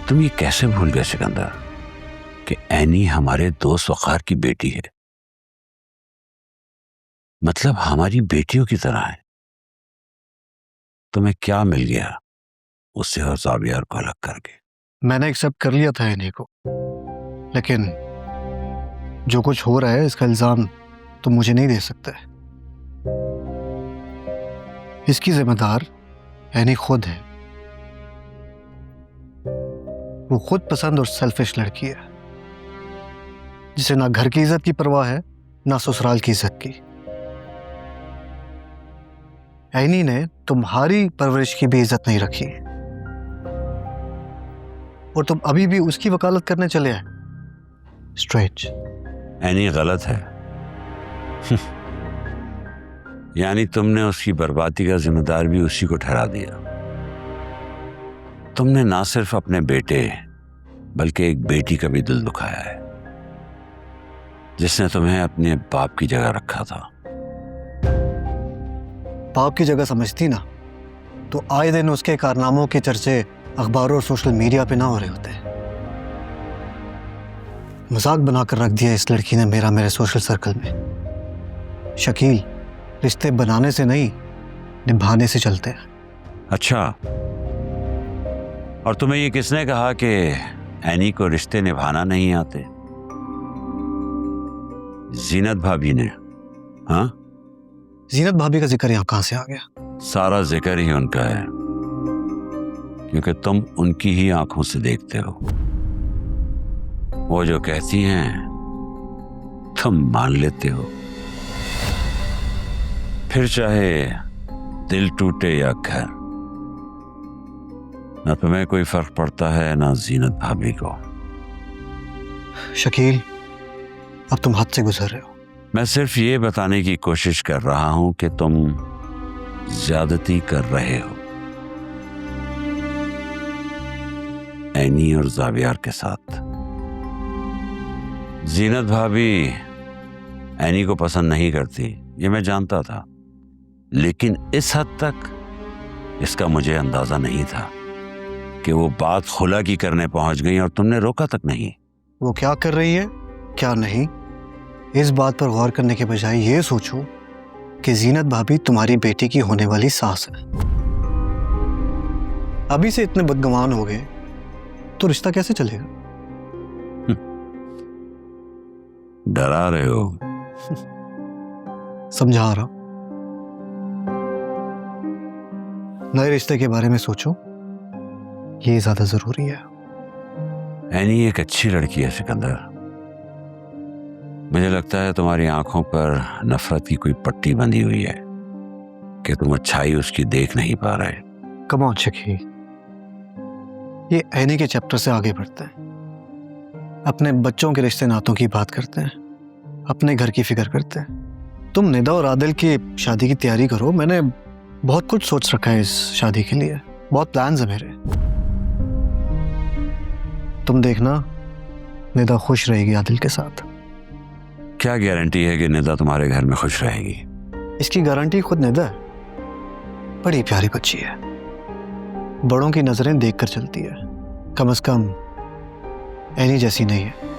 तुम ये कैसे भूल गए सिकंदर कि एनी हमारे दोस्त वकार की बेटी है, मतलब हमारी बेटियों की तरह है। तुम्हें क्या मिल गया उससे और ज़ावियर को अलग करके? मैंने एक्सेप्ट कर लिया था एनी को, लेकिन जो कुछ हो रहा है इसका इल्जाम तुम मुझे नहीं दे सकते। इसकी जिम्मेदार एनी खुद है। वो खुद पसंद और सेल्फिश लड़की है, जिसे ना घर की इज्जत की परवाह है ना ससुराल की इज्जत की। एनी ने तुम्हारी परवरिश की भी इज्जत नहीं रखी और तुम अभी भी उसकी वकालत करने चले आए। स्ट्रेंज। एनी गलत है। यानी तुमने उसकी बर्बादी का जिम्मेदार भी उसी को ठहरा दिया। तुमने ना सिर्फ अपने बेटे बल्कि एक बेटी का भी दिल दुखाया है, जिसने तुम्हें अपने बाप की जगह रखा था। बाप की जगह समझती ना तो आए दिन उसके कारनामों के चर्चे अखबारों और सोशल मीडिया पे ना हो रहे होते। मजाक बनाकर रख दिया इस लड़की ने मेरे सोशल सर्कल में। शकील, रिश्ते बनाने से नहीं निभाने से चलते हैं। अच्छा, और तुम्हें ये किसने कहा कि एनी को रिश्ते निभाना नहीं आते? जीनत भाभी ने। हाँ, जीनत भाभी का जिक्र यहाँ कहाँ से आ गया? सारा जिक्र ही उनका है, क्योंकि तुम उनकी ही आंखों से देखते हो। वो जो कहती हैं तुम मान लेते हो, फिर चाहे दिल टूटे या घर। ना तुम्हें कोई फर्क पड़ता है ना जीनत भाभी को। शकील, अब तुम हद से गुजर रहे हो। मैं सिर्फ ये बताने की कोशिश कर रहा हूं कि तुम ज्यादती कर रहे हो एनी और ज़ावियर के साथ। जीनत भाभी एनी को पसंद नहीं करती, ये मैं जानता था, लेकिन इस हद तक इसका मुझे अंदाजा नहीं था कि वो बात खुला की करने पहुंच गई और तुमने रोका तक नहीं। वो क्या कर रही है क्या नहीं, इस बात पर गौर करने के बजाय ये सोचो कि जीनत भाभी तुम्हारी बेटी की होने वाली सास है। अभी से इतने बदगुमान हो गए तो रिश्ता कैसे चलेगा? डरा रहे हो? समझा रहा हूं। नए रिश्ते के बारे में सोचो, ये ज्यादा जरूरी है। एनी एक अच्छी लड़की है सिकंदर। मुझे लगता है तुम्हारी आंखों पर नफरत की कोई पट्टी बंधी हुई है कि तुम अच्छाई उसकी देख नहीं पा रहे। कम ऑन शकील, ये एनी के चैप्टर से आगे बढ़ते हैं। अपने बच्चों के रिश्ते नातों की बात करते हैं, अपने घर की फिक्र करते हैं। तुम निदा और आदिल की शादी की तैयारी करो। मैंने बहुत कुछ सोच रखा है इस शादी के लिए, बहुत प्लान्स है मेरे। तुम देखना निदा खुश रहेगी आदिल के साथ। क्या गारंटी है कि निदा तुम्हारे घर में खुश रहेगी? इसकी गारंटी खुद निदा है। बड़ी प्यारी बच्ची है, बड़ों की नजरें देखकर चलती है। कम से कम एनी जैसी नहीं है।